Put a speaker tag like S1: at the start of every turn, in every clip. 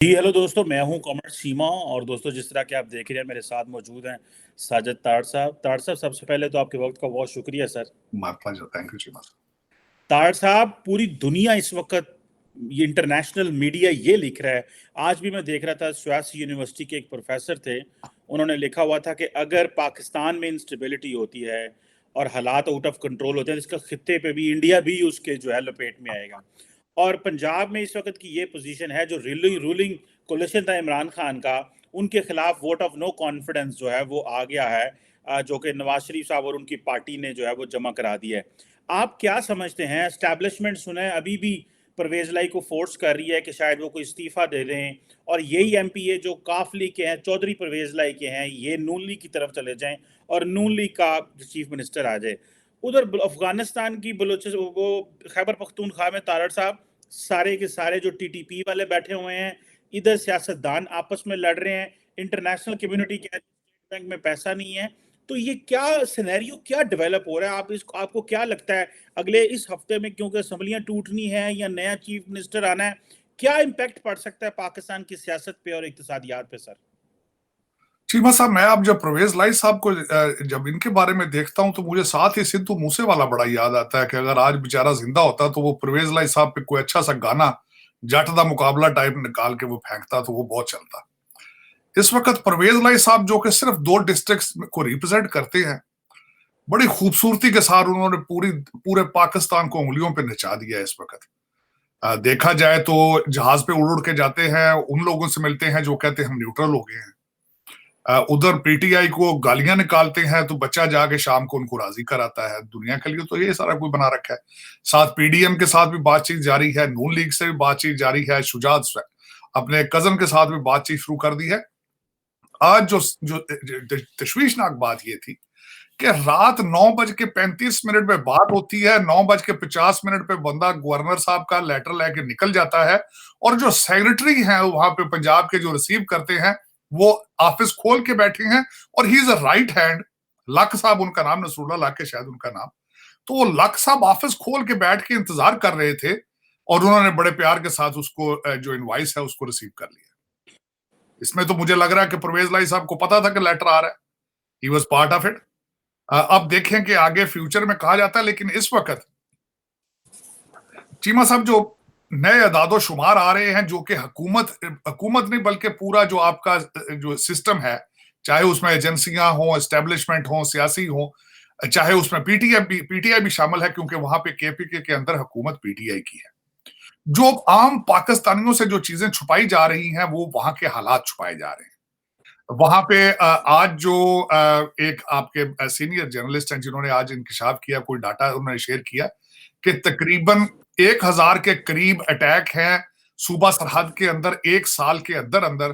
S1: जी hello दोस्तों, मैं हूं कॉमरेड सीमा। और दोस्तों, जिस तरह के आप देख रहे हैं, मेरे साथ मौजूद हैं साजिद ताड़ साहब। सबसे पहले तो आपके वक्त का बहुत शुक्रिया sir.
S2: My pleasure. Thank you, Chima.
S1: ताड़ साहब, पूरी दुनिया इस वक्त, ये इंटरनेशनल मीडिया ये लिख रहा है। आज भी मैं देख रहा था, स्वायत्त यूनिवर्सिटी के एक प्रोफेसर थे, उन्होंने लिखा हुआ था कि अगर पाकिस्तान में इंस्टेबिलिटी होती है और हालात आउट ऑफ कंट्रोल होते हैं, तो इसका खित्ते पे भी, इंडिया भी उसके जो है लपेट में आएगा। और पंजाब में इस वक्त की ये पोजीशन है, जो रूलिंग कोलिशन था इमरान खान का, उनके खिलाफ वोट ऑफ नो कॉन्फिडेंस जो है वो आ गया है, जो कि नवाज शरीफ साहब और उनकी पार्टी ने जो है वो जमा करा दिया है। आप क्या समझते हैं? एस्टैब्लिशमेंट सुना है अभी भी परवेज लाई को फोर्स कर रही है कि शायद वो कोई इस्तीफा दे दें, और यही एमपीए जो काफ लीग के हैं, चौधरी परवेज लाई के हैं, ये नून लीग की तरफ चले जाएं और नून लीग का चीफ मिनिस्टर आ जाए। उधर अफगानिस्तान की वो खैबर पख्तूनख्वा में तारड़ साहब, सारे के सारे जो टीटीपी वाले बैठे हुए हैं, इधर सियासतदान आपस में लड़ रहे हैं, इंटरनेशनल कम्युनिटी कह रही है स्टेट बैंक में पैसा नहीं है। तो ये क्या सिनेरियो क्या डेवलप हो रहा है? आपको क्या लगता है अगले इस हफ्ते में, क्योंकि असम्बलियां टूटनी है या नया चीफ मिनिस्टर आना है, क्या इम्पैक्ट पड़ सकता है पाकिस्तान की सियासत पे और इक्तिसादियात पे सर?
S2: चीमा साहब, मैं अब जब परवेज लाई साहब को जब इनके बारे में देखता हूं तो मुझे साथ ही सिद्धू मूसे वाला बड़ा याद आता है कि अगर आज बेचारा जिंदा होता तो वो परवेज लाई साहब पे कोई अच्छा सा गाना जट दा मुकाबला टाइप निकाल के वो फेंकता तो वो बहुत चलता। इस वक्त परवेज लाई साहब जो कि सिर्फ 2 डिस्ट्रिक्ट्स को रिप्रेजेंट करते हैं, बड़ी खूबसूरती के साथ उन्होंने पूरे पाकिस्तान को उंगलियों पे नचा दिया है। इस वक्त देखा जाए तो जहाज पे उड़ उड़ के जाते हैं, उन लोगों से मिलते हैं जो कहते हैं हम न्यूट्रल हो गए हैं। उधर पीटीआई को गालियां निकालते हैं तो बच्चा जाके शाम को उनको राजी कराता है। दुनिया के लिए तो ये सारा कुछ बना रखा है। साथ पीडीएम के साथ भी बातचीत जारी है, नून लीग से भी बातचीत जारी है, शुजात अपने कजन के साथ भी बातचीत शुरू कर दी है। आज जो तशवीशनाक बात ये थी कि रात 9:35 पे बात होती है, 9:50 पे बंदा गवर्नर साहब का लेटर लेके निकल जाता है, और जो सेक्रेटरी है वहां पे पंजाब के जो रिसीव करते हैं वो ऑफिस खोल के बैठे हैं, और he is a right hand. Luck साहब उनका नाम, नसरुल्ला लक है शायद उनका नाम। तो वो लक साहब ऑफिस खोल के बैठ के इंतजार कर रहे थे, और उन्होंने बड़े प्यार के साथ उसको जो इनवाइस है उसको रिसीव कर लिया। इसमें तो मुझे लग रहा है कि परवेज लाई साहब को पता था कि लेटर आ रहा है। He was part of it. अब देखें कि आगे फ्यूचर में कहा जाता है, लेकिन इस वक्त चीमा साहब जो नए अदादो शुमार आ रहे हैं, जो कि हुकूमत नहीं बल्कि पूरा जो आपका जो सिस्टम है, चाहे उसमें एजेंसियां हो, एस्टेब्लिशमेंट हो, सियासी हो, चाहे उसमें पीटीआई भी शामिल है, क्योंकि वहां पे केपीके के अंदर हुकूमत पीटीआई की है। जो आम पाकिस्तानियों से जो चीजें छुपाई जा रही हैं वो वहां के हालात छुपाए जा रहे हैं। वहां पे आज जो एक आपके सीनियर जर्नलिस्ट हैं जिन्होंने आज इंकशाफ किया, कोई डाटा उन्होंने शेयर किया कि तकरीबन 1000 के करीब अटैक हैं सूबा सरहद के अंदर 1 साल के अंदर अंदर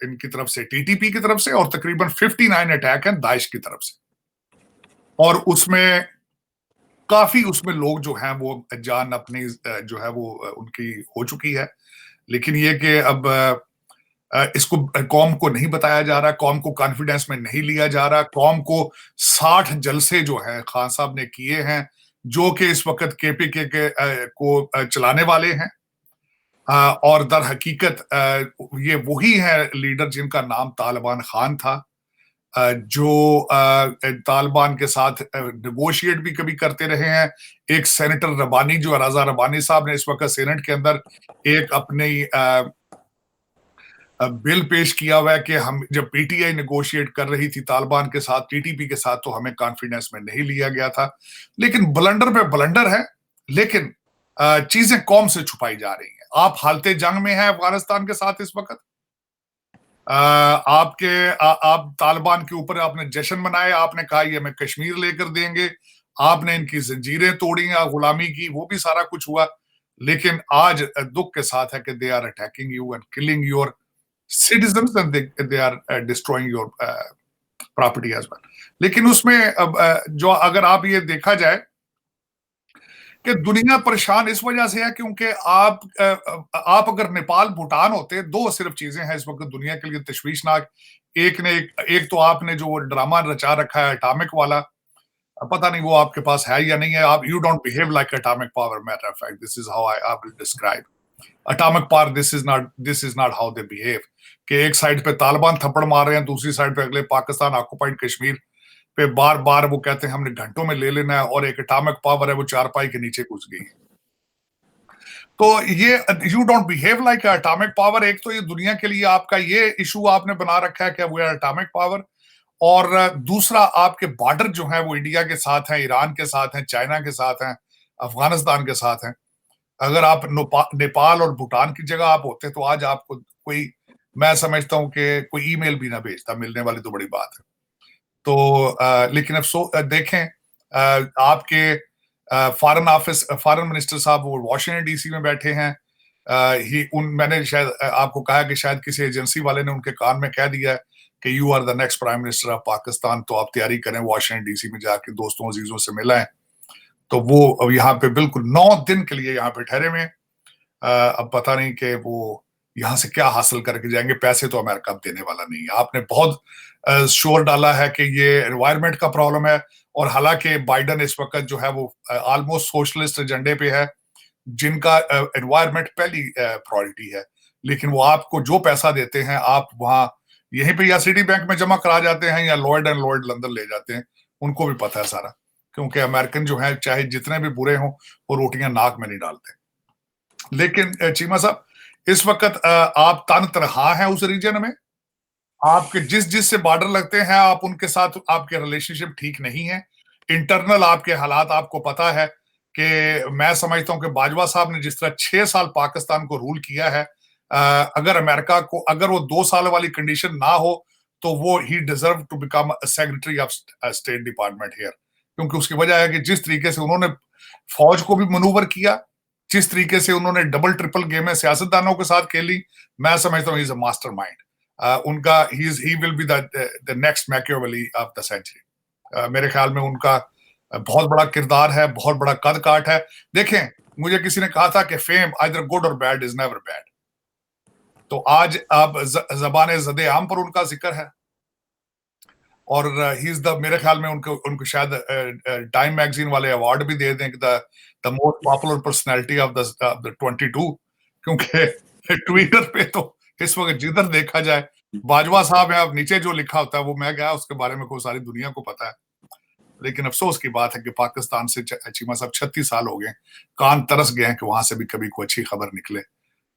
S2: इनकी तरफ से, टीटीपी की तरफ से, और तकरीबन 59 अटैक हैं दाइश की तरफ से। और उसमें काफी उसमें लोग जो हैं वो जान अपनी जो है वो उनकी हो चुकी है। लेकिन ये कि अब इसको कौम को नहीं बताया जा रहा, कौम को कॉन्फिडेंस में नहीं लिया जा रहा। कौम को 60 जलसे जो है खान साहब ने किए हैं, जो कि इस वक्त केपीके को चलाने वाले हैं, और दर हकीकत ये वही है लीडर जिनका नाम तालिबान खान था, जो तालिबान के साथ नेगोशिएट भी कभी करते रहे हैं। एक सेनेटर रबानी, जो रजा रबानी साहब ने इस वक्त सेनेट के अंदर एक अपनी बिल पेश किया हुआ है कि हम जब पीटीआई नेगोशिएट कर रही थी तालिबान के साथ, टीटीपी के साथ, तो हमें कॉन्फिडेंस में नहीं लिया गया था। लेकिन ब्लंडर पे ब्लंडर है, लेकिन चीजें कौम से छुपाई जा रही हैं। आप हालते जंग में हैं अफगानिस्तान के साथ इस वक्त। आप तालिबान के ऊपर आपने जश्न मनाए, आपने कहा ये हमें कश्मीर लेकर देंगे, आपने इनकी जंजीरें तोड़ी या गुलामी की, वो भी सारा कुछ हुआ। लेकिन आज दुख के साथ है कि they are attacking you and killing your citizens, and they are destroying your property as well. लेकिन उसमें अब जो अगर आप ये देखा जाए कि दुनिया परेशान इस वजह से है क्योंकि आप अगर नेपाल भूटान होते, 2 सिर्फ चीजें हैं इस वक्त दुनिया के लिए तशवीशनाक। एक तो आपने जो ड्रामा रचा रखा है एटॉमिक वाला, पता नहीं वो आपके पास है या नहीं है। आप you don't behave like atomic power, matter of fact, this is how I will describe. Atomic power, this is not how they behave. कि एक साइड पे तालिबान थप्पड़ मार रहे हैं, दूसरी साइड पे अगले पाकिस्तान ऑक्युपाइड कश्मीर पे बार बार वो कहते हैं हमने घंटों में ले लेना है, और एक एटॉमिक पावर है वो चारपाई के नीचे घुस गई। तो ये you don't behave like atomic power. एक तो ये दुनिया के लिए आपका ये इशू आपने बना रखा है कि वो एटॉमिक पावर, और दूसरा आपके बॉर्डर जो है वो इंडिया के साथ हैं, ईरान के साथ हैं, चाइना के साथ हैं, अफगानिस्तान के साथ हैं। अगर आप नेपाल और भूटान की जगह आप होते तो आज आपको कोई, मैं समझता हूं कि कोई ईमेल भी ना भेजता, मिलने वाली तो बड़ी बात है। तो लेकिन अब देखें, आपके फॉरेन मिनिस्टर साहब वो वॉशिंगटन डीसी में बैठे हैं। मैंने शायद आपको कहा कि शायद किसी एजेंसी वाले ने उनके कान में कह दिया है कि you are the next prime minister of Pakistan, तो आप तैयारी करें वॉशिंगटन डीसी में जाके दोस्तों अजीजों से मिलाएं। तो वो अब यहाँ पे बिल्कुल 9 दिन के लिए यहाँ पे ठहरे हुए। अब पता नहीं कि वो यहाँ से क्या हासिल करके जाएंगे। पैसे तो अमेरिका देने वाला नहीं है। आपने बहुत शोर डाला है कि ये एनवायरमेंट का प्रॉब्लम है, और हालांकि बाइडन इस वक्त जो है वो ऑलमोस्ट सोशलिस्ट एजेंडे पे है, जिनका एनवायरमेंट पहली प्रायोरिटी है। लेकिन वो आपको जो पैसा देते हैं आप वहां यहीं पे या सिटी बैंक में जमा करा जाते हैं या लॉयड एंड लॉयड लंदन ले जाते हैं। उनको भी पता है सारा, क्योंकि अमेरिकन जो है चाहे जितने भी बुरे हों वो रोटियां नाक में नहीं डालते। लेकिन चीमा साहब, इस वक्त आप तन तनहा हैं उस रीजन में। आपके जिस से बॉर्डर लगते हैं आप उनके साथ आपके रिलेशनशिप ठीक नहीं है। इंटरनल आपके हालात आपको पता है कि मैं समझता हूं कि बाजवा साहब ने जिस तरह 6 साल पाकिस्तान को रूल किया है, अगर अमेरिका को अगर वो 2 साल वाली कंडीशन ना हो तो वो ही deserve to become secretary of state department here. क्योंकि उसकी वजह है कि जिस तरीके से उन्होंने फौज को भी मनूवर किया, जिस तरीके से उन्होंने डबल ट्रिपल गेमें सियासतदानों के साथ खेली, मैं समझता हूँ ही इज अ मास्टरमाइंड। उनका he will be the next Machiavelli of the century. मेरे ख्याल में उनका बहुत बड़ा किरदार है, बहुत बड़ा कद काट है। देखें, मुझे किसी ने कहा था कि फेम आइदर गुड और बैड इज नेवर बैड। तो आज अब ज़बान ज़दे आम पर उनका जिक्र है, और ही इज द, मेरे ख्याल में उनको शायद टाइम मैगजीन वाले अवार्ड भी दे दें, the most popular personality of the 22। क्योंकि ट्विटर पे तो इस वक्त जिधर देखा जाए बाजवा साहब है, अब नीचे जो लिखा होता है वो मैं क्या उसके बारे में को सारी दुनिया को पता है। लेकिन अफसोस की बात है कि पाकिस्तान से चीमा साहब 36 साल हो गए, कान तरस गए हैं कि वहां से भी कभी कोई अच्छी खबर निकले।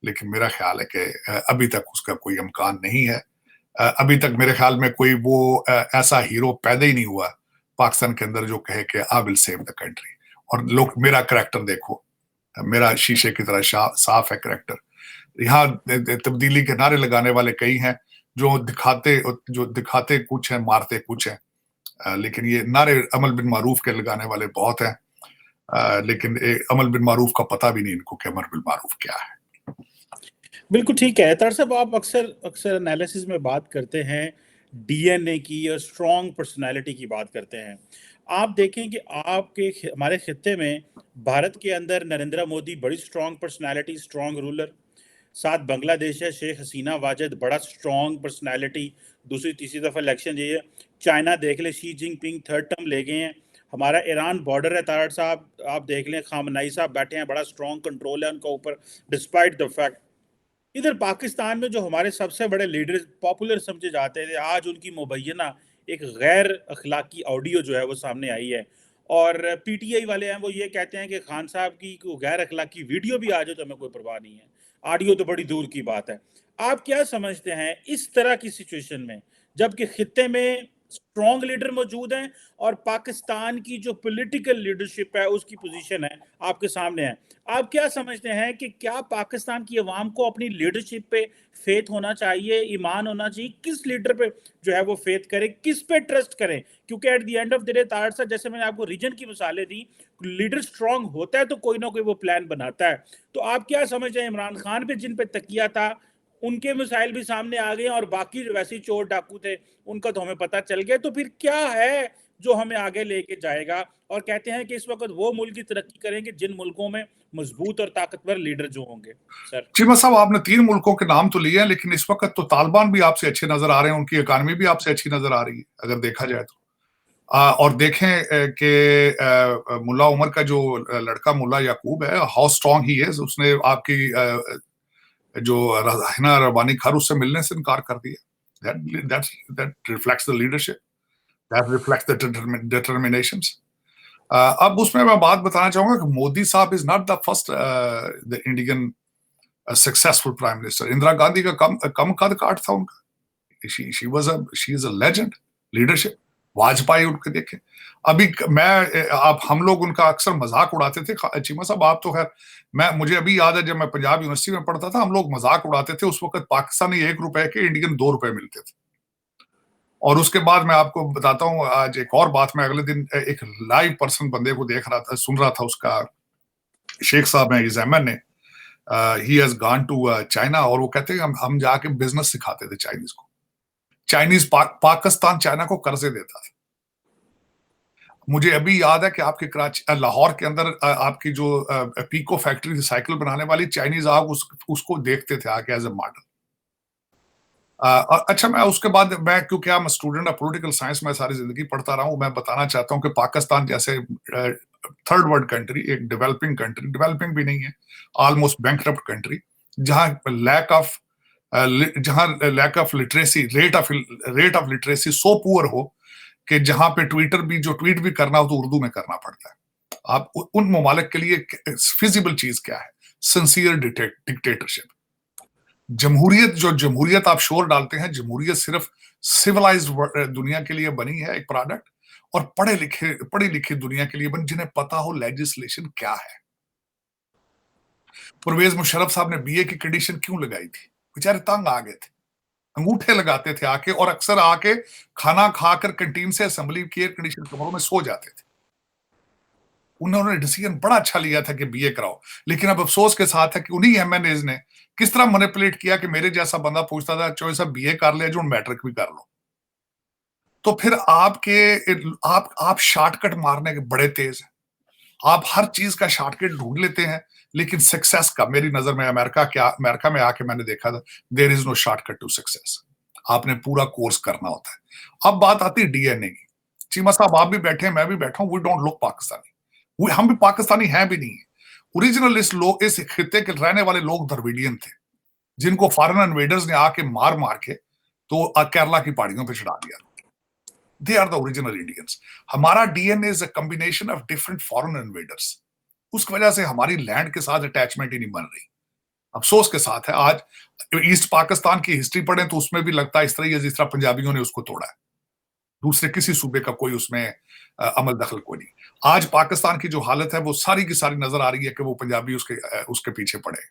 S2: लेकिन मेरा ख्याल है कि अभी तक उसका कोई इम्कान नहीं है। अभी तक मेरे ख्याल में कोई वो ऐसा हीरो पैदा ही नहीं हुआ पाकिस्तान के अंदर जो कहे कि I will save the country. और लोग, मेरा करैक्टर देखो, मेरा शीशे की तरह साफ है करैक्टर। यहाँ तब्दीली के नारे लगाने वाले कई हैं जो दिखाते कुछ हैं, मारते कुछ हैं। लेकिन ये नारे अमल बिन मारूफ के लगाने वाले बहुत हैं, लेकिन अमल बिन मारूफ का पता भी नहीं इनको कि अमल बिन मारूफ क्या है।
S1: बिल्कुल ठीक है तार साहब, आप अक्सर एनालिसिस में बात करते हैं डीएनए की और स्ट्रॉन्ग पर्सनालिटी की बात करते हैं। आप देखें कि हमारे खित्ते में भारत के अंदर नरेंद्र मोदी बड़ी स्ट्रॉन्ग पर्सनालिटी, स्ट्रॉन्ग रूलर। साथ बांग्लादेश है, शेख हसीना वाजिद बड़ा स्ट्रॉन्ग पर्सनालिटी, दूसरी तीसरी दफ़ा इलेक्शन ये है। चाइना देख ले, शी जिनपिंग 3rd टर्म ले गए हैं। हमारा ईरान बॉर्डर है तारड़ साहब, आप देख लें, खामनाई साहब बैठे हैं, बड़ा स्ट्रॉन्ग कंट्रोल है उनका ऊपर डिस्पाइट द फैक्ट। इधर पाकिस्तान में जो हमारे सबसे बड़े लीडर पॉपुलर समझे जाते थे, आज उनकी मुबैना एक गैर अखलाकी ऑडियो जो है वो सामने आई है। और पीटीआई वाले हैं वो ये कहते हैं कि खान साहब की गैर अखलाकी वीडियो भी आ जाए तो हमें कोई परवाह नहीं है, ऑडियो तो बड़ी दूर की बात है। आप क्या समझते हैं इस तरह की सिचुएशन में, जबकि खित्ते में स्ट्रॉन्ग लीडर मौजूद हैं और पाकिस्तान की जो पॉलिटिकल लीडरशिप है उसकी पोजीशन है आपके सामने है, आप क्या समझते हैं कि क्या पाकिस्तान की अवाम को अपनी लीडरशिप पे फेथ होना चाहिए, ईमान होना चाहिए, किस लीडर पे जो है वो फेथ करें, किस पे ट्रस्ट करें? क्योंकि at the end of the day तार साहब, जैसे मैंने आपको रीजन की मिसालें दी, लीडर स्ट्रॉन्ग होता है तो कोई ना कोई वो प्लान बनाता है। तो आप क्या समझते हैं, इमरान खान पे जिन पे तकिया था उनके मिसाइल भी सामने आ गए और बाकी वैसे चोर डाकू थे उनका तो हमें पता चल गया, तो फिर क्या है जो हमें आगे लेके जाएगा? और कहते हैं कि इस वक्त वो मुल्क की तरक्की करेंगे जिन मुल्कों में मजबूत और ताकतवर लीडर जो होंगे। सर
S2: चीमा साहब, आपने 3 मुल्कों के नाम तो लिए हैं, लेकिन इस वक्त तो तालिबान भी आपसे अच्छे नजर आ रहे हैं, उनकी इकानमी भी आपसे अच्छी नजर आ रही है अगर देखा जाए तो। और देखें कि मुल्ला उमर का जो लड़का मुल्ला याकूब है, हाउ स्ट्रांग ही इज, उसने आपकी जो हिना रब्बानी खर उससे मिलने से इनकार कर दिया। That reflects the leadership, that reflects the determinations. अब उसमें मैं बात बताना चाहूंगा कि मोदी साहब is not the first the Indian successful prime minister. Indira Gandhi का कम कद काट था उनका। She is a legend leadership. Vajpayee उनके देखे। अभी मैं आप हम लोग उनका अक्सर मजाक उड़ाते थे। चीमा साहब आप तो खैर, मुझे अभी याद है जब मैं पंजाब यूनिवर्सिटी में पढ़ता था, हम लोग मजाक उड़ाते थे। उस वक्त पाकिस्तानी 1 रुपए के इंडियन 2 रुपए मिलते थे। और उसके बाद मैं आपको बताता हूँ आज एक और बात। मैं अगले दिन एक लाइव पर्सन बंदे को देख रहा था, सुन रहा था। उसका शेख साहब है इजैमन ने, he has gone to China, और वो कहते हैं हम जाके बिजनेस सिखाते थे चाइनीज को। चाइनीज पाकिस्तान चाइना को कर्जे देता था। मुझे अभी याद है कि आपके कराची लाहौर के अंदर आपकी जो पीको फैक्ट्री थी साइकिल बनाने वाली, चाइनीज आप उसको देखते थे आके एज ए मॉडल। अच्छा, मैं उसके बाद क्योंकि I am student of political science, मैं सारी जिंदगी पढ़ता रहा हूं। मैं बताना चाहता हूं कि पाकिस्तान जैसे थर्ड वर्ल्ड कंट्री, एक डेवलपिंग कंट्री, डेवलपिंग भी नहीं है, ऑलमोस्ट बैंकरप्ट कंट्री, जहां lack of literacy, rate of literacy so poor हो कि जहां पे जो ट्वीट भी करना हो तो उर्दू में करना पड़ता है। आप उन ममालिक के लिए फिजिबल चीज क्या है? Sincere dictatorship. जमहूरियत आप शोर डालते हैं, जमहूरियत सिर्फ सिविलाइज्ड दुनिया के लिए बनी है एक प्रोडक्ट, और पढ़े लिखे दुनिया के लिए बनी, जिन्हें पता हो लेजिस्लेशन क्या है। परवेज मुशर्रफ साहब ने बीए की कंडीशन क्यों लगाई थी? बेचारे तंग आ गए थे, अंगूठे लगाते थे आके, और अक्सर आके खाना खाकर कैंटीन से असेंबली की एयर कंडीशन कमरों में सो जाते थे। उन्होंने डिसीजन बड़ा अच्छा लिया था कि बीए कराओ, लेकिन अब अफसोस के साथ है कि उन्हीं एमएनएज ने किस तरह मैनिपुलेट किया कि मेरे जैसा बंदा पूछता था, चौधरी साहब बीए कर ले जो मैट्रिक भी कर लो। तो फिर आप शॉर्टकट मारने के बड़े तेज हैं। आप हर चीज का शॉर्टकट ढूंढ लेते हैं, लेकिन सक्सेस का, मेरी नजर में अमेरिका में आके मैंने देखा था, there is no shortcut to success. आपने पूरा कोर्स करना होता है। अब बात आती है डीएनए की। चीमा साहब आप भी बैठे हैं, मैं भी बैठा हूं, वी डोंट लुक पाकिस्तानी। हम भी पाकिस्तानी हैं भी नहीं है। ओरिजिनल इस खित्ते के रहने वाले लोग द्रविडियन थे, जिनको फॉरेन इन्वेडर्स ने आके मार मार के तो केरला की पहाड़ियों पे चढ़ा दिया। They are the original Indians. हमारा DNA is a combination of different foreign invaders. उस वजह से हमारी लैंड के साथ अटैचमेंट ही नहीं बन रही। अफसोस के साथ है। आज ईस्ट पाकिस्तान की हिस्ट्री पढ़ें तो उसमें भी लगता है इस तरह जिस तरह पंजाबियों ने उसको तोड़ा है। दूसरे किसी सूबे का कोई उसमें अमल दखल कोई नहीं। आज पाकिस्तान की जो हालत है वो सारी की सारी नजर आ रही है कि वो पंजाबी उसके पीछे पड़े।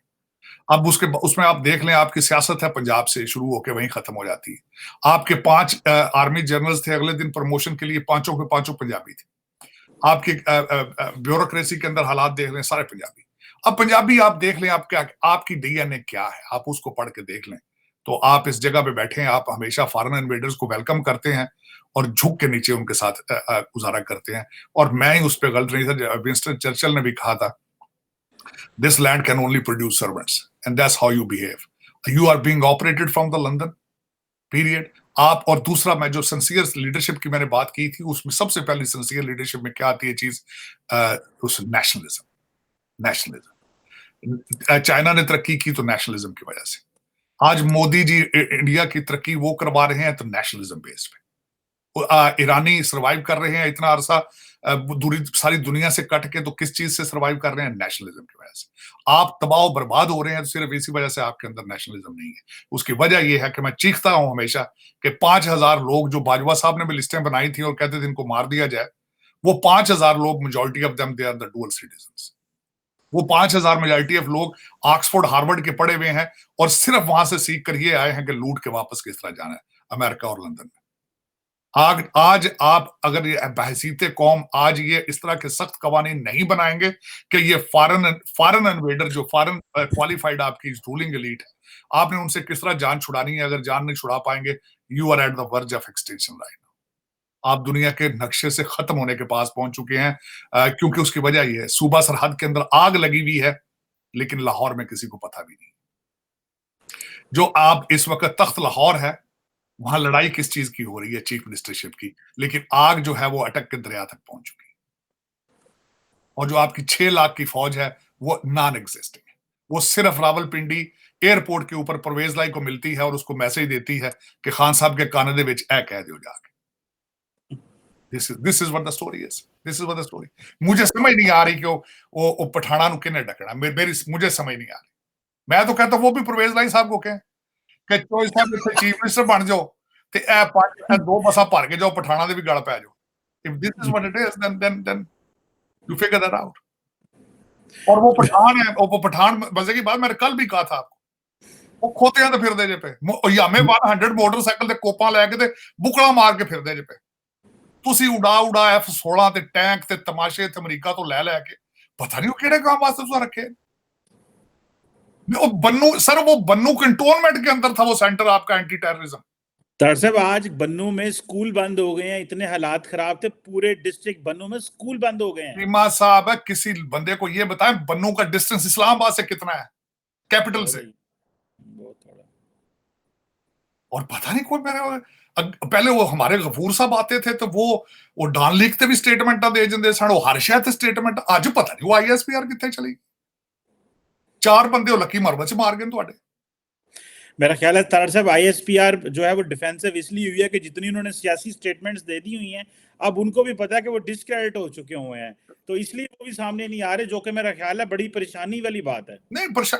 S2: अब उसमें आप देख लें, आपकी सियासत है पंजाब से शुरू होकर वहीं खत्म हो जाती है। आपके 5 आर्मी जनरल्स थे, अगले दिन प्रमोशन के लिए पांचों के पांचों पंजाबी थे। आपकी ब्यूरोक्रेसी के अंदर हालात देख लें, सारे पंजाबी। अब पंजाबी आप देख लें, आपकी डीएनए क्या है, आप उसको पढ़ के देख लें, तो आप इस जगह पे बैठे हैं, आप हमेशा फॉरेन इन्वेडर्स को वेलकम करते हैं और झुक के नीचे उनके साथ गुजारा करते हैं। और मैं ही उस पर गलत नहीं था। विंस्टन चर्चिल ने भी कहा था, this land can only produce servants and that's how you behave. You are being operated from the London period. आप, और दूसरा, मैं जो सिंसियर लीडरशिप की मैंने बात की थी, उसमें सबसे पहले सिंसियर लीडरशिप में क्या आती है चीज? उस नेशनलिज्म। चाइना ने तरक्की की तो नेशनलिज्म की वजह से। आज मोदी जी इंडिया की तरक्की वो करवा रहे हैं तो नेशनलिज्म बेस पे। ईरानी सरवाइव कर रहे हैं इतना अरसा सारी दुनिया से कट के, तो किस चीज से सरवाइव कर रहे हैं? नेशनलिज्म की वजह से। आप तबाह बर्बाद हो रहे हैं तो सिर्फ इसी वजह से आपके अंदर नेशनलिज्म नहीं है। उसकी वजह यह है कि मैं चीखता हूं हमेशा कि 5,000 लोग जो बाजवा साहब ने भी लिस्टें बनाई थी और कहते थे इनको मार दिया जाए, वो 5,000 लोग, majority of them they are the dual citizens. वो 5,000 मेजॉरिटी ऑफ लोग ऑक्सफोर्ड हार्वर्ड के पढ़े हुए हैं और सिर्फ वहां से सीख कर ये आए हैं कि लूट के वापस किस तरह जाना है अमेरिका और लंदन में। आज आप अगर ये बहसीते कौम आज ये इस तरह के सख्त कवानीन नहीं बनाएंगे कि ये फॉरेन इन्वेडर, जो फॉरेन क्वालिफाइड आपकी रूलिंग एलीट है, आपने उनसे किस तरह जान छुड़ानी है। अगर जान नहीं छुड़ा पाएंगे, you are at the verge of extinction right now. आप दुनिया के नक्शे से खत्म होने के पास पहुंच चुके हैं, क्योंकि उसकी वजह यह है, सूबा सरहद के अंदर आग लगी हुई है, लेकिन लाहौर में किसी को पता भी नहीं। जो आप इस वक्त तख्त लाहौर है, वहां लड़ाई किस चीज की हो रही है? चीफ मिनिस्टरशिप की। लेकिन आग जो है वो अटक के दरिया तक पहुंच चुकी है, और जो आपकी 6 लाख की फौज है वो नॉन एग्जिस्टिंग है। वो सिर्फ रावलपिंडी एयरपोर्ट के ऊपर परवेज लाई को मिलती है और उसको मैसेज देती है कि खान साहब के कान दे विच ए कह दियो जाके। This is what the story is. This is what the story. मुझे समझ नहीं आ रही कि वो पठाना नु किने डकना। मेरी मुझे समझ नहीं आ रही। मैं तो कहता वो भी परवेज लाई साहब को कहें कि चोई साहब इत्थे चीफ मिनिस्टर बन जाओ ते ए 2 बसा भर के जाओ पठाना दे भी गल पै जाओ। If this is what it is then you figure that out। और वो पठान है, वो पठान मजे की बात मैंने कल भी कहा था आपको, वो खोते तो फिरदे जे पे यामे 100 मोटरसाइकिल ते कोपा लैके ते बुकड़ा मार के फिरदे जे पे। तुसी उड़ा उड़ा F-16 ते टैंक ते तमाशे ते अमेरिका तो लैके पता नहीं वो केड़े काम वास्ते तुसा रखे। वो बन्नू सर, वो बन्नू कंटोनमेंट के अंदर था वो सेंटर आपका एंटी टेररिज्म।
S1: तार साहब आज बन्नू में स्कूल बंद हो गए हैं, इतने हालात खराब थे, पूरे डिस्ट्रिक्ट बन्नू में स्कूल बंद हो गए हैं।
S2: चीमा साहब है, किसी बंदे को ये बताएं बन्नू का डिस्टेंस इस्लामाबाद से कितना है, कैपिटल से?
S1: बहुत थोड़ा।
S2: और पता नहीं कोई मेरे पहले वो हमारे गफूर साहब आते थे तो वो डान लीग ते भी स्टेटमेंट दे जंदे सन, हर शहर ते स्टेटमेंट। आज पता नहीं वो ISPR कितने चली। 4 बंदे लकी मरवत च मार गए तुहाडे।
S1: मेरा ख्याल है तार साहब ISPR जो है वो डिफेंसिव इसलिए हुई है कि जितनी उन्होंने सियासी स्टेटमेंट्स दे दी हुई हैं, अब उनको भी पता है कि वो डिस्क्रेडिट हो चुके हुए हैं, तो इसलिए वो भी सामने नहीं आ रहे, जो कि मेरा ख्याल है बड़ी परेशानी वाली बात है।
S2: नहीं,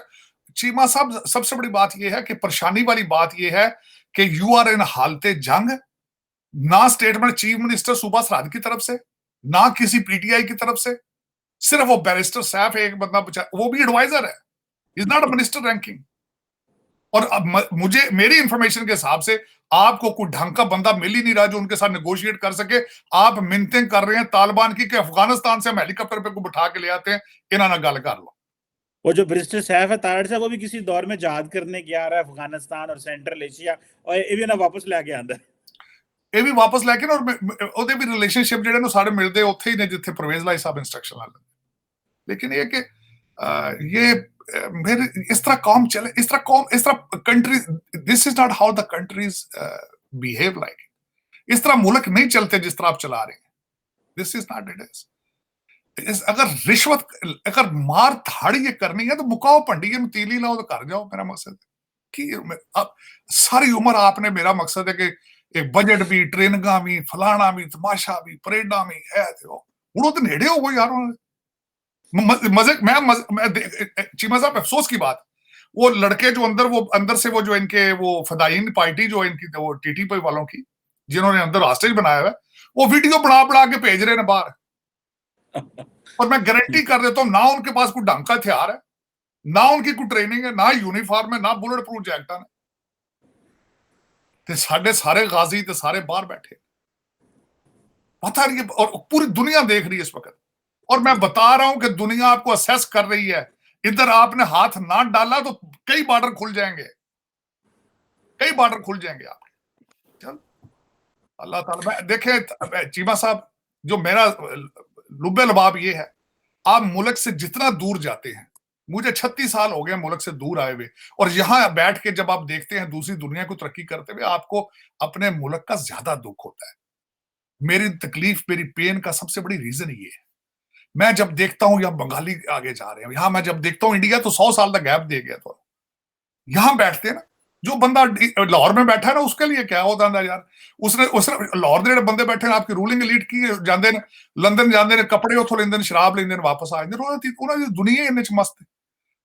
S2: चीमा साहब सबसे बड़ी बात यह है कि परेशानी वाली बात यह है कि यू आर इन हालते जंग। ना स्टेटमेंट चीफ मिनिस्टर सूबा सरहद की तरफ से, ना किसी PTI की तरफ से, सिर्फ वो बैरिस्टर सैफ एक बंदा वो भी एडवाइजर है, is not a minister ranking. और अब मुझे मेरी इंफॉर्मेशन के हिसाब से आपको कोई ढंग का बंदा मिल ही नहीं रहा जो उनके साथ नेगोशिएट कर सके। आप मिन्नतें कर रहे हैं तालिबान की कि अफगानिस्तान से हम हेलीकॉप्टर पे को बिठा के ले आते हैं, इन्होंने गल कर लो।
S1: वो जो बैरिस्टर सैफ है तारड़ साहब, वो भी किसी दौर में जहाद करने गया रहा है अफगानिस्तान और सेंट्रल एशिया, और ये भी ना वापस लेके आंदा
S2: ਇਹ ਵੀ ਵਾਪਸ ਲੈ ਕੇ ਨਾ, ਔਰ ਉਹਦੇ ਵੀ ਰਿਲੇਸ਼ਨਸ਼ਿਪ ਜਿਹੜੇ ਨੂੰ ਸਾਡੇ ਮਿਲਦੇ ਉੱਥੇ ਹੀ ਨੇ ਜਿੱਥੇ परवेज लाई साहब इंस्ट्रक्शन ला लेते। लेकिन ये कि ये मेरे इस तरह कौम चले, इस तरह country, this is not how the countries behave like. इस तरह मुल्क नहीं चलते जिस तरह आप चला रहे हैं। This is not it is. अगर रिश्वत, अगर मार धाड़ी ये करनी है तो मुकाओ भंडी में तीली लाओ तो कर जाओ। मेरा मकसद कि अब सारी उम्र आपने, मेरा मकसद है कि एक बजट भी, ट्रेनिंगा भी, फलाना भी, तमाशा भी, परेडा भी है वो तो नेड़े हो गए यार। मजे मैं चीमा साहब अफसोस की बात, वो लड़के जो अंदर से वो जो इनके वो फदायीन पार्टी जो इनकी वो TTP वालों की, जिन्होंने अंदर हॉस्टेज बनाया हुआ है, वो वीडियो बना के भेज रहे हैं बाहर। और मैं गारंटी कर देता हूं ना उनके पास कोई ढंग का हथियार है, ना उनकी कोई ट्रेनिंग है, ना यूनिफॉर्म है, ना बुलेट प्रूफ जैकेट है। साढ़े सारे गाजी तो सारे बाहर बैठे, पता नहीं। और पूरी दुनिया देख रही है इस वक्त, और मैं बता रहा हूं कि दुनिया आपको असेस कर रही है। इधर आपने हाथ ना डाला तो कई बॉर्डर खुल जाएंगे, कई बॉर्डर खुल जाएंगे आपके। चल अल्लाह ताला। देखें चीमा साहब, जो मेरा लुब्बे लबाब ये है, आप मुल्क से जितना दूर जाते हैं, मुझे 36 साल हो गए मुल्क से दूर आए हुए, और यहां बैठ के जब आप देखते हैं दूसरी दुनिया को तरक्की करते हुए, आपको अपने मुल्क का ज्यादा दुख होता है। मेरी तकलीफ, मेरी पेन का सबसे बड़ी रीजन ये है। मैं जब देखता हूं यहाँ बंगाली आगे जा रहे हैं, यहां मैं जब देखता हूं इंडिया तो 100 साल का गैप दे गया। तो यहां बैठते हैं ना, जो बंदा लाहौर में बैठा है ना, उसके लिए क्या होता है यार। उसने लाहौर के बंदे बैठे हैं, आपकी रूलिंग एलीट की जाते हैं, लंदन जाते हैं, कपड़े उथों लेंदे, शराब लेंदे, वापस आ जाते, दुनिया इन्ने च मस्त है।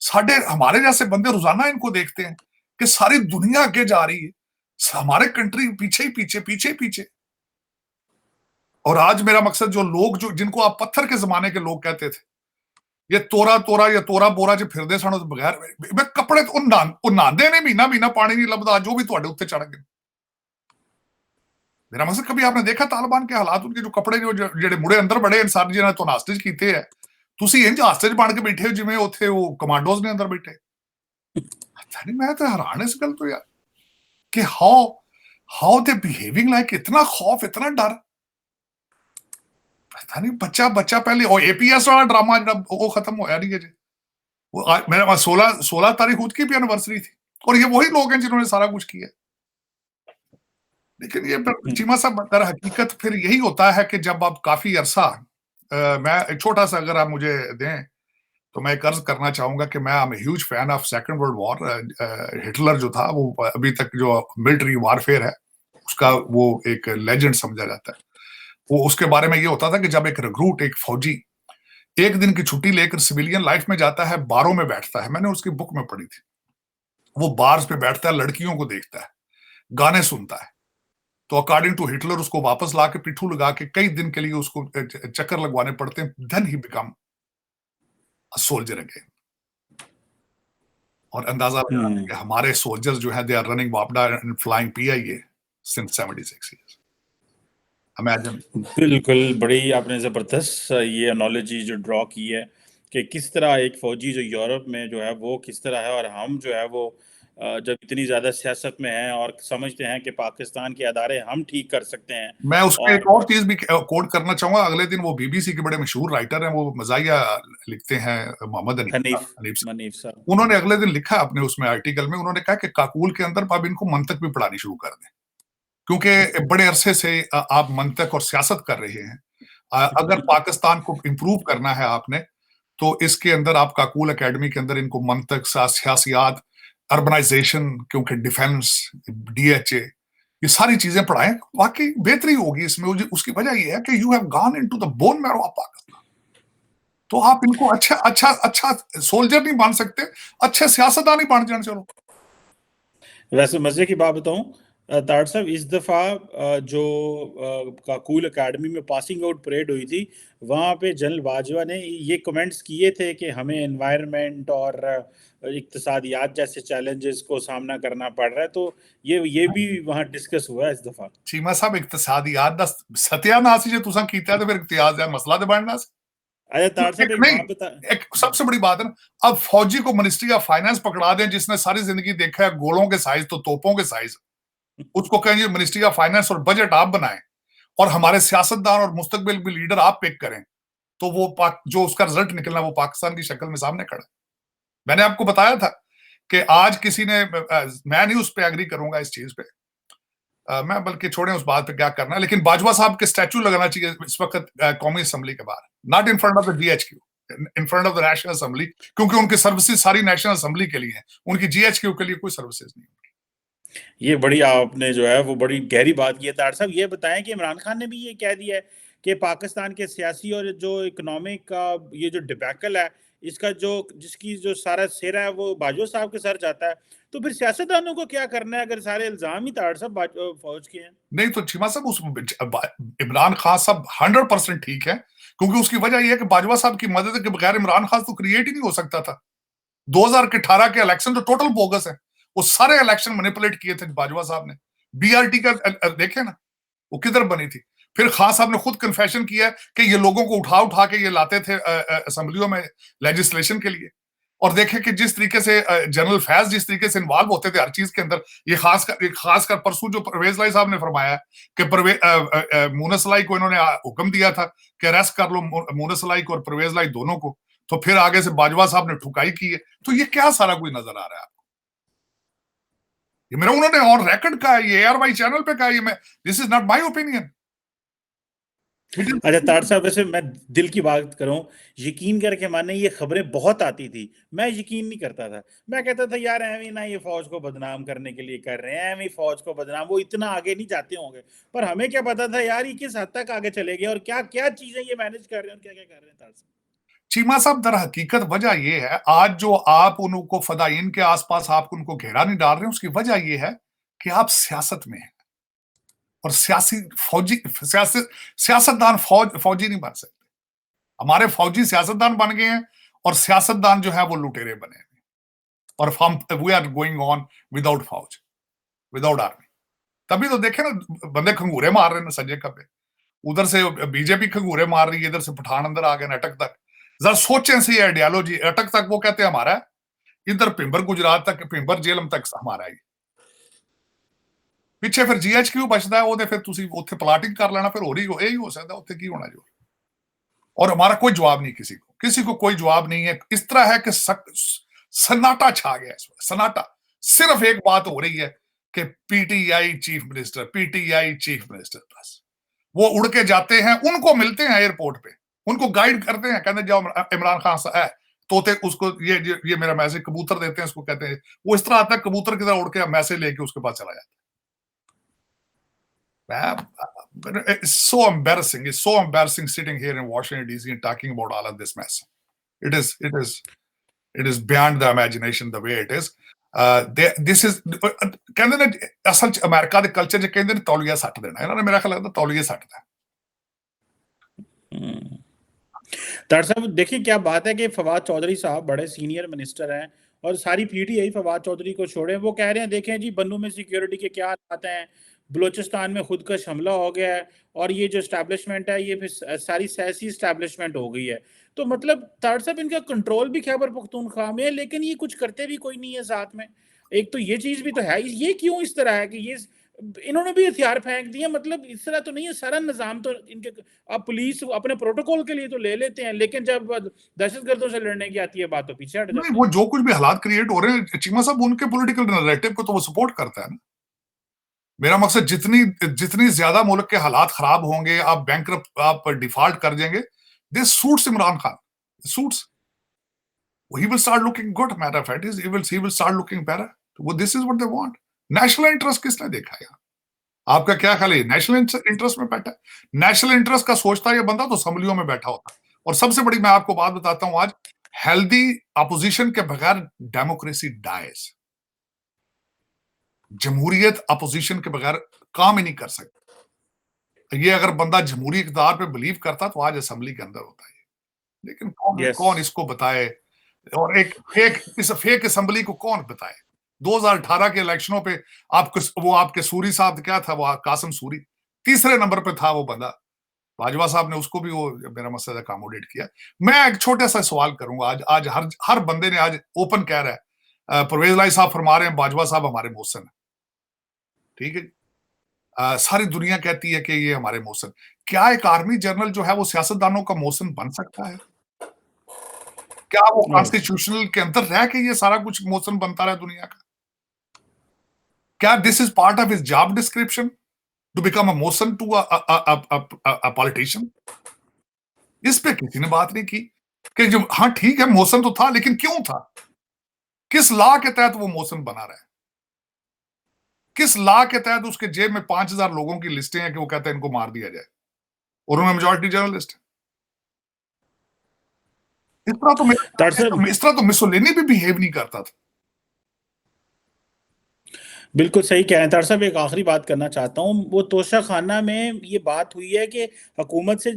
S2: साढ़े हमारे जैसे बंदे रोजाना इनको देखते हैं कि सारी दुनिया आगे जा रही है, हमारे कंट्री पीछे ही पीछे, पीछे ही पीछे। और आज मेरा मकसद, जो लोग जो जिनको आप पत्थर के जमाने के लोग कहते थे, ये तोरा तोरा या तोरा बोरा च फिरदे सन बगैर मैं कपड़े नहांदे ने, महीना महीना पानी नहीं लभदा, जो भी तुहाडे उत्ते चढ़ गए। मेरा मकसद, कभी आपने देखा तालिबान के हालात, उनके जो कपड़े जो जेडे मुड़े अंदर बड़े इंसान जिन्होंने तो हास्टेज कीते है, तुसी इंज हास्टेज बन के बैठे हो जिवें उत्थे वो कमांडोज ने अंदर बैठे। पता नहीं, मैं तो हैरान इस गल तो यार कि हाउ दे बिहेविंग लाइक, इतना खौफ, इतना डर। पता नहीं, बच्चा पहले और APS वाला ड्रामा जो वो खत्म होया नहीं है जी। वो मेरा 16 तारीख उसकी भी एनिवर्सरी थी, और ये वही लोग हैं जिन्होंने सारा कुछ किया। लेकिन ये चीमा साहब दर हकीकत फिर यही होता है कि जब आप काफी अरसा मैं एक छोटा सा अगर आप मुझे दें तो मैं एक अर्ज करना चाहूंगा कि मैं am huge fan of second world war. Hitler जो था वो अभी तक जो मिलिट्री वारफेयर है उसका वो एक लेजेंड समझा जाता है। वो उसके बारे में ये होता था कि जब एक रिक्रूट एक फौजी एक दिन की छुट्टी लेकर सिविलियन लाइफ में जाता है, बारों में बैठता है, मैंने उसकी बुक में पढ़ी थी, वो बार्स पे बैठता है, लड़कियों को देखता है, गाने सुनता है, तो अकॉर्डिंग टू हिटलर उसको वापस ला के पिट्ठू लगा के कई दिन के लिए उसको चक्कर लगवाने पड़ते हैं, then he become a soldier again. और अंदाजा लगा कि हमारे सोल्जर्स जो है दे आर रनिंग वापडा and flying PIA since 76 years. Imagine.
S1: बिल्कुल, बड़ी आपने ज़बरदस्त ये एनालॉजी जो ड्रॉ की है कि किस तरह एक फ़ौजी जो यूरोप में जो है वो किस तरह है, और हम जो है वो जब इतनी ज़्यादा सियासत में हैं और समझते हैं कि पाकिस्तान के अदारे हम ठीक कर सकते हैं।
S2: मैं उसमें
S1: और
S2: एक और चीज भी कोट करना चाहूंगा। अगले दिन वो बीबीसी के बड़े मशहूर राइटर हैं, वो मजाहिया लिखते हैं, मोहम्मद
S1: हनीफ
S2: हनीफ साहब।
S1: मनीफ साहब।
S2: उन्होंने अगले दिन लिखा अपने उसमें आर्टिकल में, उन्होंने कहा कि काकूल के अंदर अब इनको मंतक भी पढ़ानी शुरू कर दें, क्योंकि बड़े अरसे से आप मंतक और सियासत कर रहे हैं। अगर पाकिस्तान को इंप्रूव करना है आपने, तो इसके अंदर आप काकूल एकेडमी के अंदर इनको मंतक, सियासियात, अर्बनाइजेशन, क्योंकि डिफेंस, डीएचए, ये सारी चीजें पढ़ाएं, वाकई बेहतरी होगी इसमें। उसकी वजह यह है कि you have gone into the bone marrow of Pakistan. तो आप इनको अच्छा अच्छा अच्छा सोल्जर नहीं बन सकते, अच्छे सियासतदान नहीं बन जाने। चलो
S1: वैसे मजे की बात बताऊं, तार साहब, इस दफा जो काकूल एकेडमी में पासिंग आउट परेड हुई थी, वहां पे जनरल बाजवा ने ये कमेंट्स किए थे कि हमें एनवायरनमेंट और इक्तसादियात जैसे चैलेंजेस को सामना करना पड़ रहा है, तो ये भी वहां डिस्कस हुआ है इस दफा।
S2: चीमा साहब इक्तसादियात दा सत्यानाश ही जो तुसा कीता है, तो फिर इम्तियाज दा मसला तो बनना सी।
S1: अच्छा तार साहब, एक
S2: नहीं,
S1: बात बता।
S2: एक सबसे बड़ी बात है ना, अब फौजी को मिनिस्ट्री ऑफ फाइनेंस पकड़ा दें जिसने सारी जिंदगी देखा है गोलों के साइज तो तोपों के साइज, उसको कहें ये मिनिस्ट्री ऑफ फाइनेंस और बजट आप बनाएं और हमारे सियासतदान और मुस्तकबिल भी लीडर आप पिक करें, तो वो जो उसका रिजल्ट निकलना वो पाकिस्तान की शक्ल में सामने खड़ा। मैंने आपको बताया था कि आज किसी ने, मैं नहीं उस पर एग्री करूंगा इस चीज पे, मैं बल्कि छोड़ें उस बात पे क्या करना है, लेकिन बाजवा साहब के स्टैचू लगाना चाहिए इस वक्त कौमी असम्बली के बाहर, not in front of the GHQ, in front of the national assembly, क्योंकि उनकी सर्विसेज सारी नेशनल असम्बली के लिए हैं, उनकी जीएचक्यू के लिए कोई सर्विसेज नहीं।
S1: ये बड़ी आपने जो है वो बड़ी गहरी बात की है तार साहब। ये बताएं कि इमरान खान ने भी ये कह दिया है कि पाकिस्तान के सियासी और जो इकोनॉमिक का ये जो डिबैकल है, इसका जो जिसकी जो सारा सिर है वो बाजवा साहब के सर जाता है, तो फिर सियासतदानों को क्या करना है अगर सारे इल्जाम ही तार साहब फौज के हैं?
S2: नहीं तो चीमा साहब उस इमरान खान साहब 100% ठीक है, क्योंकि उसकी वजह यह है कि बाजवा साहब की मदद के बगैर इमरान खान तो क्रिएट ही नहीं हो सकता था। 2018 के इलेक्शन तो टोटल बोगस है, वो सारे इलेक्शन मैनिपुलेट किए थे बाजवा साहब ने। बीआरटी का देखे ना वो किधर बनी थी। फिर खान साहब ने खुद कन्फेशन किया कि ये लोगों को उठा उठा के ये लाते थे असेंबलियों में लेजिस्लेशन के लिए, और देखे कि जिस तरीके से जनरल फैज जिस तरीके से इन्वॉल्व होते थे हर चीज के अंदर। ये खासकर परसों जो परवेज लाई साहब ने फरमाया कि मूनस लाई को इन्होंने हुक्म दिया था कि अरेस्ट कर लो मूनस लाई को और परवेज लाई दोनों को, तो फिर आगे से बाजवा साहब ने ठुकाई की है। तो ये क्या सारा कोई नजर आ रहा है आपको? ये मेरा उन्होंने ऑन रिकॉर्ड कहा है, ये ARY चैनल पे कहा है, ये मैं, this is not my opinion.
S1: अच्छा तार साहब, वैसे मैं दिल की बात करूं, यकीन करके माने ये खबरें बहुत आती थी, मैं यकीन नहीं करता था। मैं कहता था यार एवं ना ये फौज को बदनाम करने के लिए कर रहे हैं, एवं फौज को बदनाम, वो इतना आगे नहीं जाते होंगे। पर हमें क्या पता था यार ये किस हद तक आगे चले गए और क्या क्या चीजें ये मैनेज कर रहे हैं और क्या क्या कर रहे हैं तार साहब।
S2: चीमा साहब दर हकीकत वजह यह है, आज जो आप उनको फदाइन के आसपास आप उनको घेरा नहीं डाल रहे, उसकी वजह यह है कि आप सियासत में हैं, और सियासतदान फौजी नहीं बन सकते। हमारे फौजी सियासतदान बन गए हैं और सियासतदान जो है वो लुटेरे बने हैं, और हम we are going on without फौज, विदाउट आर्मी। तभी तो देखे ना बंदे खंगूरे मार रहे हैं सज्जे खब्बे, उधर से बीजेपी खंगूरे मार रही है, इधर से पठान अंदर आ गए अटक तक। जरा सोचें से आइडियोलॉजी, अटक तक वो कहते हैं हमारा है, इधर पिंबर गुजरात तक, पिंबर जेलम तक हमारा है, पिछे फिर GHQ बचता है, वो फिर तुसी उत्थे प्लाटिंग कर लेना, फिर यही हो सकता उत्थे की होना जो। और हमारा कोई जवाब नहीं, किसी को कोई जवाब नहीं है। इस तरह है कि सन्नाटा छा गया, इस वक्त सन्नाटा। सिर्फ एक बात हो रही है कि PTI chief minister, PTI chief minister, बस वो उड़ के जाते हैं, उनको मिलते हैं एयरपोर्ट पे, उनको गाइड करते हैं, कहते जाओ इमरान खान सा है, तोते उसको ये मेरा मैसेज, कबूतर देते हैं उसको, कहते हैं वो इस तरह आता है कबूतर की तरह उड़ के मैसेज लेके उसके पास चला जाता है। It's so embarrassing. It's so embarrassing sitting here in Washington DC and talking about all of this mess. It is beyond the imagination the way it is. This is ਕਹਿੰਦੇ ਨੇ ਅਸਲ ਚ ਅਮਰੀਕਾ ਦੇ ਕਲਚਰ ਚ ਕਹਿੰਦੇ ਨੇ ਤੌਲੀਆ ਸੱਟ ਦੇਣਾ, ਇਹਨਾਂ ਨੇ ਮੇਰਾ ਖਿਆਲ ਲੱਗਦਾ ਤੌਲੀਆ ਸੱਟਦਾ।
S1: डॉक्टर साहब देखिए क्या बात है कि फवाद चौधरी साहब बड़े सीनियर मिनिस्टर हैं और सारी पीटीआई फवाद चौधरी को छोड़े, वो कह रहे हैं देखें जी बन्नू में सिक्योरिटी के क्या हालात हैं, बलूचिस्तान में खुदकश हमला हो गया है और ये जो एस्टैब्लिशमेंट है ये फिर सारी सियासी एस्टैब्लिशमेंट हो गई है। तो मतलब डॉक्टर साहब इनका कंट्रोल भी खैबर पख्तूनख्वा में है, लेकिन ये कुछ करते भी कोई नहीं है साथ में। एक तो ये चीज भी तो है, ये क्यों इस तरह है कि ये इन्होंने भी हथियार फेंक दिए, मतलब इस तरह तो नहीं है, सारा निजाम तो इनके, अब पुलिस अपने प्रोटोकॉल के लिए तो ले लेते हैं, लेकिन जब दहशतगर्दों से लड़ने की आती है बात तो पीछे हट जाते हैं।
S2: वो जो कुछ भी हालात क्रिएट हो रहे हैं चीमा साहब, उनके पॉलिटिकल नैरेटिव को तो वो सपोर्ट करता है ना। मेरा मकसद जितनी ज्यादा मुल्क के हालात खराब होंगे, आप बैंकरप्ट, आप डिफॉल्ट कर जाएंगे, this suits Imran Khan, suits, he will start looking good, matter of fact he will start looking better. Well, this is what they want. National interest किसने देखा यार? आपका क्या ख्याल है? नेशनल इंटरेस्ट में बैठा, नेशनल इंटरेस्ट का सोचता ये बंदा तो असम्बलियों में बैठा होता। और सबसे बड़ी मैं आपको बात बताता हूं, आज हेल्दी अपोजिशन के बगैर डेमोक्रेसी डाइज। जमहूरियत अपोजिशन के बगैर काम ही नहीं कर सकता। ये अगर बंदा जमहूरी इक़्तिदार पे बिलीव करता तो आज असेंबली के अंदर होता है, लेकिन कौन इसको बताए, और एक फेक असेंबली को कौन बताए? 2018 के इलेक्शनों पे आपके सूरी साहब, क्या था वो, कासिम सूरी, तीसरे नंबर पे था वो बंदा, बाजवा साहब ने उसको भी वो मेरा मसला अकोमोडेट किया। मैं एक छोटा सा सवाल करूंगा, आज हर बंदे ने आज ओपन कह रहा है, परवेज लाई साहब फरमा रहे हैं बाजवा साहब हमारे मोहसिन है, ठीक है, सारी दुनिया कहती है कि ये हमारे मोहसिन। क्या एक आर्मी जनरल जो है वो सियासतदानों का मोहसिन बन सकता है? क्या वो कॉन्स्टिट्यूशनल के अंदर रह के ये सारा कुछ मोहसिन बनता रहा दुनिया का? क्या this is part of his job description to become a मोहसिन टू अ पॉलिटिशियन? इस पे किसी ने बात नहीं की कि जो, हाँ ठीक है मोहसिन तो था, लेकिन क्यों था? किस लॉ के तहत वो मोहसिन बना रहा है? किस लॉ के तहत उसके जेब में 5000 लोगों की लिस्टें हैं कि वो कहते हैं इनको मार दिया जाए, और उन्होंने मेजॉरिटी जर्नलिस्ट है। इस तरह तो मुसोलिनी भी बिहेव नहीं करता था।
S1: बिल्कुल सही कह रहे हैं डॉक्टर साहब। एक आखिरी बात करना चाहता हूँ, वो तोशा खाना में ये बात हुई है कि हुकूमत से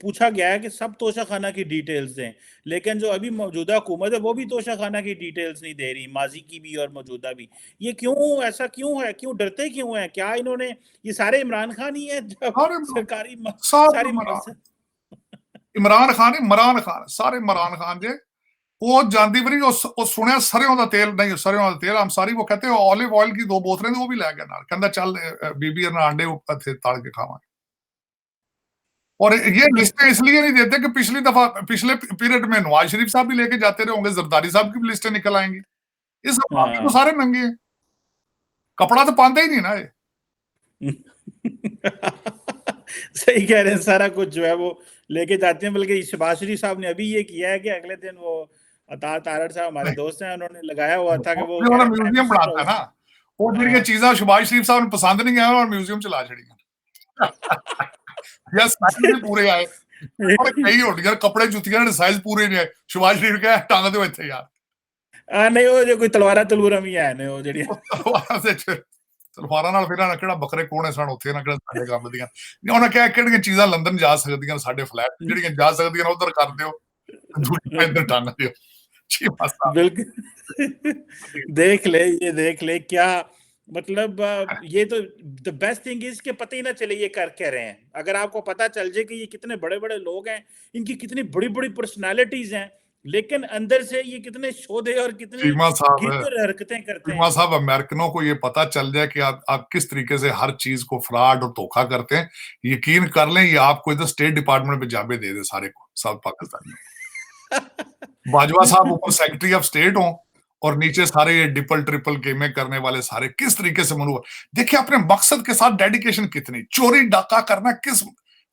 S1: पूछा गया है कि सब तोशा खाना की डिटेल्स दें, लेकिन जो अभी मौजूदा हुकूमत है वो भी तोशा खाना की डिटेल्स नहीं दे रही, माजी की भी और मौजूदा भी। ये क्यों, ऐसा क्यों है? क्यों डरते क्यों है? क्या इन्होंने, ये सारे इमरान खान ही है जब सरकारी सारी
S2: इमरान खान सारे इमरान खान जे वो जानती भी नहीं, सुने सरेओं का तेल नहीं, सरेओं का तेल हम सारी, वो कहते हैं ऑलिव ऑयल की 2 बोतलें वो भी लै गया नाल, कहंदा चल बीबी और अंडे तल के खावांगे। और ये लिस्टें इसलिए नहीं देते कि पिछले पीरियड में नवाज शरीफ साहब भी लेके जाते रहे होंगे, जरदारी साहब की भी लिस्टें निकल आएंगी। इस तो सारे नंगे हैं, कपड़ा तो पाते ही नहीं ना ये।
S1: सही कह रहे हैं, सारा कुछ जो है वो लेके जाते हैं। बल्कि शहबाज शरीफ साहब ने अभी ये किया है कि अगले दिन वो अतार तारड़ साहब हमारे दोस्त हैं, उन्होंने लगाया हुआ था कि वो
S2: म्यूजियम बनाता है ना, वो जिहड़ियां चीज़ां शहबाज शरीफ साहब ने पसंद नहीं आया और म्यूजियम चला छड़ियां। यस भी पूरे आए और कई होड़ियां कपड़े जुतियां ने साइज पूरे नहीं आए, शहबाज शरीफ कहा टांग दो इत्थे यार।
S1: नहीं वो जो कोई तलवारा तलूरा भी है ने, वो जिहड़ी
S2: तलवारां नाल फिर ना किहड़ा बकरे कोने सन उत्थे, ना किहड़ा साडे काम दियां। उन्होंने कहा किहड़ियां चीज़ां लंदन जा सकदियां, साडे फ्लैट जिहड़ियां जा सकदियां उधर कर दिओ, दूजियां इधर टांग दिओ।
S1: बिल्कुल। देख ले क्या मतलब, ये तो द बेस्ट थिंग इज कि पता ही ना चले ये कर क्या रहे हैं। अगर आपको पता चल जाए कि ये कितने बड़े-बड़े लोग हैं, इनकी कितनी बड़ी-बड़ी पर्सनालिटीज हैं, लेकिन अंदर से ये कितने शोधे और कितनी गिरकर हरकतें करते हैं।
S2: साहब अमेरिकनों को ये पता चल जाए कि आप किस तरीके से हर चीज को फ्रॉड और धोखा करते हैं, यकीन कर लें ये आपको इधर स्टेट डिपार्टमेंट में जाबे दे दे सारे को, सब पाकिस्तान में। बाजवा साहब ऊपर सेक्रेटरी ऑफ स्टेट हो और नीचे सारे ये डिपल ट्रिपल गेमें करने वाले सारे किस तरीके से मनोबल, देखिए अपने मकसद के साथ डेडिकेशन कितनी, चोरी डाका करना किस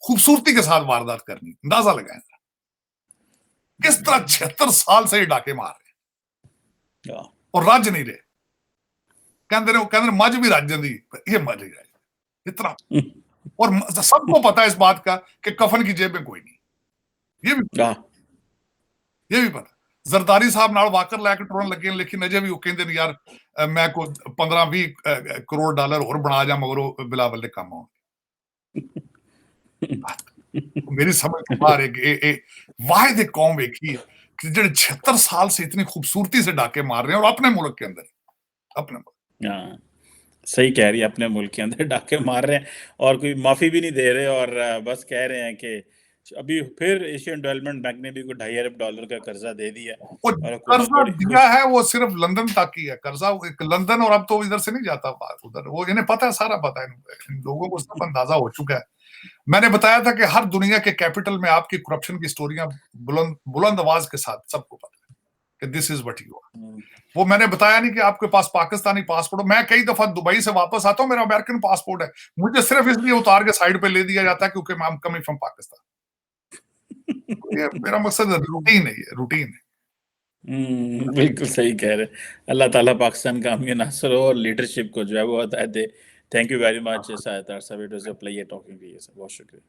S2: खूबसूरती के साथ वारदात करनी, अंदाजा लगाएं किस तरह 76 साल से ये डाके मार रहे हैं और राज्य नहीं रहे, कहते मज भी राज्य दी, ये मज ही इतना। और सबको पता है इस बात का कि कफन की जेब में कोई नहीं, ये भी पता। जरदारी साहब नाल वाकर लैके टुरन लगे, लेकिन अजे भी वो कहते ने यार मैं को 15-20 करोड़ डॉलर और बना जा मगर बिलावल दे काम आउणगे। मेरी समझ तो बाहर है वाहिद कौम वेखी कि जो 76 साल से इतनी खूबसूरती से डाके मार रहे हैं और अपने मुल्क के अंदर, अपने मुल्क।
S1: सही कह रही है, अपने मुल्क के अंदर डाके मार रहे हैं और कोई माफी भी नहीं दे रहे और बस कह रहे हैं कि अभी फिर एशियन डेवलपमेंट बैंक ने भी कोई $2.5 अरब का कर्जा दे दिया
S2: और कर्जा दिया है वो सिर्फ लंदन तक ही है कर्जा, लंदन, और अब तो इधर से नहीं जाता उधर, वो इन्हें पता है, सारा पता है, इन लोगों को सब अंदाजा हो चुका है। मैंने बताया था कि हर दुनिया के कैपिटल में आपकी करप्शन की स्टोरियां बुलंद आवाज के साथ सबको पता है कि this is what you are. वो मैंने बताया नहीं कि आपके पास पाकिस्तानी पासपोर्ट, मैं कई दफा दुबई से वापस आता हूं, मेरा अमेरिकन पासपोर्ट है, मुझे सिर्फ इसलिए उतार के साइड पे ले दिया जाता है क्योंकि I am coming from Pakistan. ये मेरा मकसद रूटीन है, ये रूटीन है।
S1: बिल्कुल सही कह रहे हैं। अल्लाह ताला पाकिस्तान का अमीन नासर हो और लीडरशिप को जो है वो हदायत दे। Thank you very much Syed तार साहब, it was a pleasure talking to you sir, बहुत शुक्रिया।